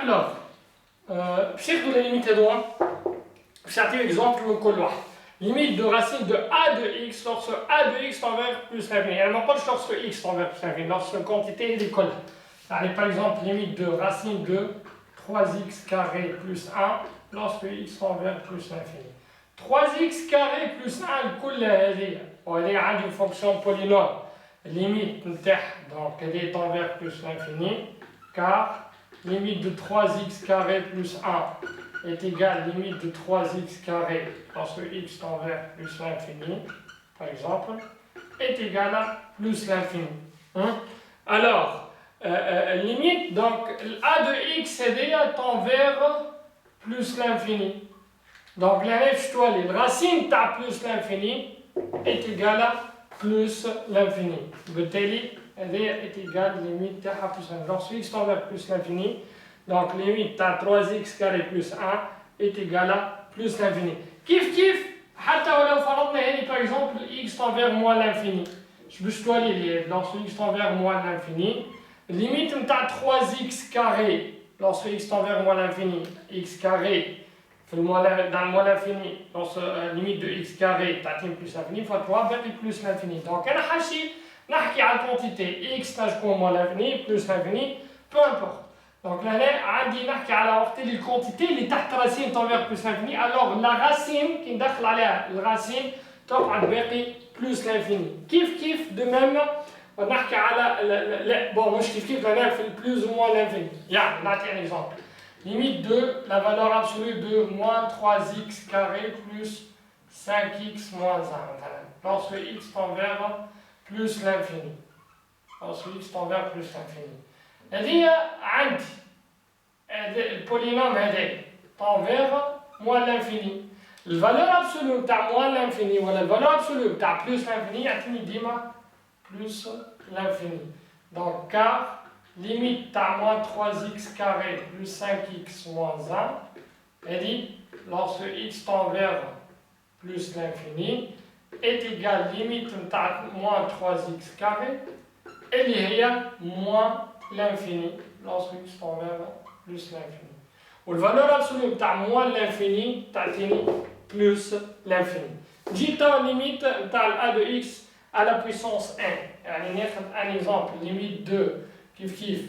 Alors, باش ناخدو la limite هذوما باش نعطيو exemple من كل واحد. Limite de racine de a de x lorsque a de x envers plus l'infini. يعني ما نقولش lorsque x envers plus l'infini, lorsque الكونتيتي هذي كلها. يعني par exemple limite de racine de 3x carré plus 1 lorsque x envers plus l'infini. 3x carré plus 1 الكلها هذه وهذه عندي fonction polynôme. Limite نتاعها donc elle est envers plus l'infini car limite de 3x carré plus 1 est égale limite de 3x carré lorsque x tend vers plus l'infini, par exemple, est égale à plus l'infini. Hein? Alors, limite, donc, a de x tend vers plus l'infini. Donc, la racine de plus l'infini est égale à plus l'infini. Elle est égale limite de plus l'infini. Lorsque x tend vers plus l'infini, donc limite à 3x carré plus 1 est égale à plus l'infini. Kif, حتى ولو فرضنا هذه par exemple x tend vers moins l'infini. Je باش تولي لي lorsque x tend vers moins l'infini, limite نتاع 3x carré lorsque x tend vers moins l'infini, x carré dans le moins l'infini, lorsque limite de x carré تعطيني plus l'infini fois 3 باقي plus l'infini. Donc أنا حاشي نحكي على الكونتيتي x تكون moins l'infini plus l'infini, peu importe. Donc là, عندي نحكي على وقت اللي الكونتيتي اللي تحت راسين تنفيغ بلس لانفيني، alors la racine كي ندخل عليها الراسين تقعد باقي بلس لانفيني. كيف دو ميم نحكي على لا بون مش كيف لأنها في البلوس و موان لانفيني. يعني نعطي ان اكزومبل. Limite de la valeur absolue de moins 3x carré plus 5x moins 1 مثلا. Lorsque x tend vers plus l'infini. Lorsque x tend vers plus l'infini. هذه عندي البولينوم هذا tend vers moins l'infini. الفالور ابسولو تاع moins l'infini ولا الفالور ابسولو تاع plus l'infini يعطيني ديما plus l'infini. Donc car limite تاع moins 3x carré plus 5x moins 1 هذه lorsque x tend vers plus l'infini est égal limite تاع moins 3x carré اللي هي moins l'infini lorsque x tend vers plus l'infini. Ou la valeur absolue de moins l'infini تعطيني plus l'infini. جيت limite de a de x à la puissance n. يعني ناخذ un exemple limite de كيف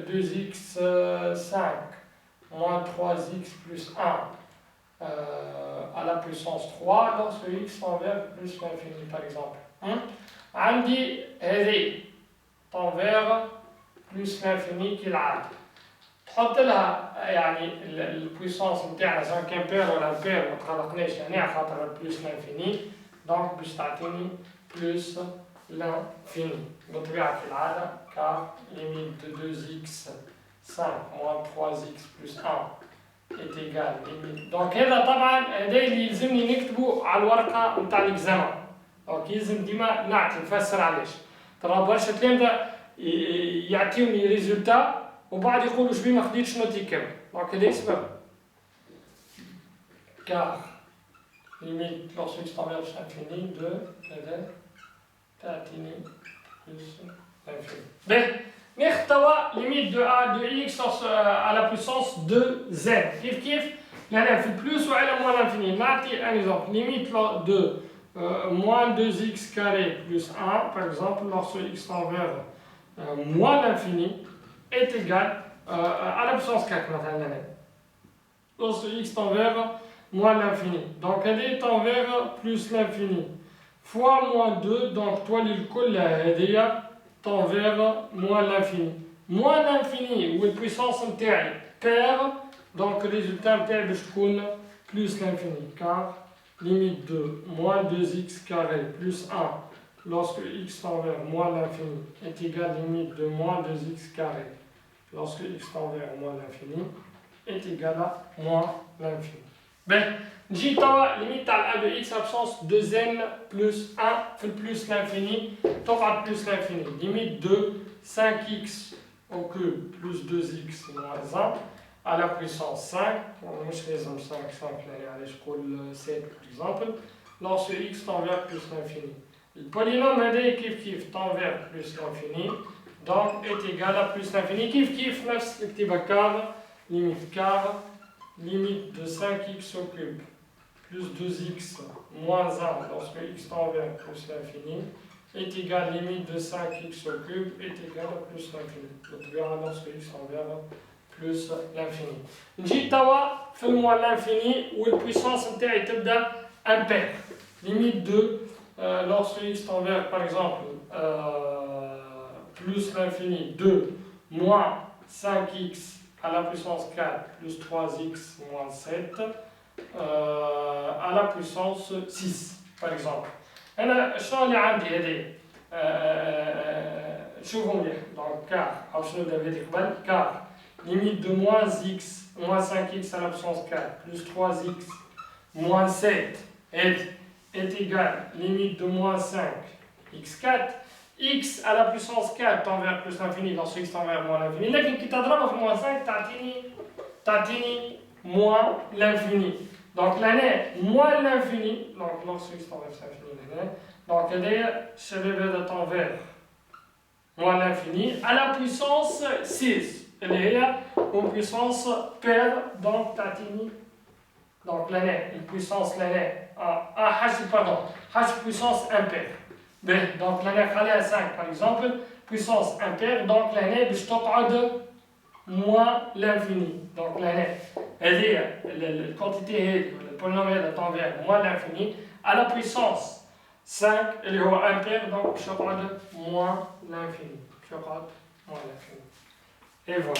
2x 5 moins 3x plus 1 à la puissance 3 lorsque x tend vers plus l'infini par exemple. عندي هذه tend vers plus l'infini كالعادة. تحط لها يعني البويسونس نتاعنا سواء كان بير ولا بير ما تقلقناش يعني على خاطر بلوس لانفيني دونك باش تعطيني بلوس لانفيني بطبيعة العادة كار ليميت دو 2x 5 moins 3x plus 1 est égal limite. دونك هذا طبعا هذا اللي يلزمني نكتبه على الورقة نتاع الإكزامان. دونك يلزم ديما نعطي نفسر علاش. ترى برشا تلامذة يعطيوني ريزولتا وبعد يقولوا شبي ما خديتش نوتي كامل. دونك هذا السبب. كار ليميت lorsque x tend vers l'infini de كذا تعطيني بلس l'infini. باهي ناخذ توا ليميت دو a de x à la puissance de z. كيف لأن في البلوس وعلى موان l'infini. نعطي ان اكزومبل ليميت de moins 2x carré plus 1 par exemple lorsque x tend vers moins l'infini est égal à la puissance 4 maintenant. Lorsque x tend vers moins l'infini. Donc elle est tend vers plus l'infini. Fois moins 2, donc toi l'ilkull tend vers moins l'infini. Moins l'infini, où la puissance interne perd, donc le résultat interne de plus l'infini. Car limite de moins 2x carré plus 1 lorsque x tend vers moins l'infini est égal à limite de moins 2x carré lorsque x tend vers moins l'infini est égal à moins l'infini. Ben, j'ai limite à a de x absence de n plus 1 fait plus l'infini, t'auras plus l'infini. Limite de 5x au cube plus 2x moins 1 à la puissance 5, moi je fais 5, 5, allez, je colle 7 par exemple, lorsque x tend vers plus l'infini. Le polynôme كيف tend vers plus l'infini, donc est égal à plus l'infini. كيف نفس الكتابة كار limite quart, limite de 5x au cube plus 2x moins 1 lorsque x tend vers plus l'infini est égal limite de 5x au cube est égal à plus l'infini. Donc lorsque x tend vers plus l'infini. نجي توا في الموال l'infini والpuissance نتاعي تبدا impair. Limite de lorsque x tend vers par exemple plus l'infini 2 moins 5x à la puissance 4 plus 3x moins 7 à la puissance 6 par exemple. أنا شنو اللي عندي هذه؟ شوفوا مليح donc car أو شنو اللي بديت قبل car limite de moins x moins 5x à la puissance 4 plus 3x moins 7 est égal limite de moins 5 x4 x à la puissance 4 tend vers plus l'infini lorsque x tend vers moins l'infini لكن كي تضربها في moins 5 تعطيني moins l'infini. Donc l'année moins l'infini, donc lorsque x tend vers l'infini, donc الشباب هذا tend vers moins l'infini à la puissance 6 اللي هي une puissance paire donc تعطيني donc l'année une puissance l'année h puissance impaire. Donc l'année خليها 5 par exemple puissance impaire donc l'année باش تقعد moins l'infini. Donc l'année هذه الكونتيتي هذه le polynôme هذا tend vers moins l'infini à la puissance 5 اللي هو impaire donc باش تقعد moins l'infini. Et voilà.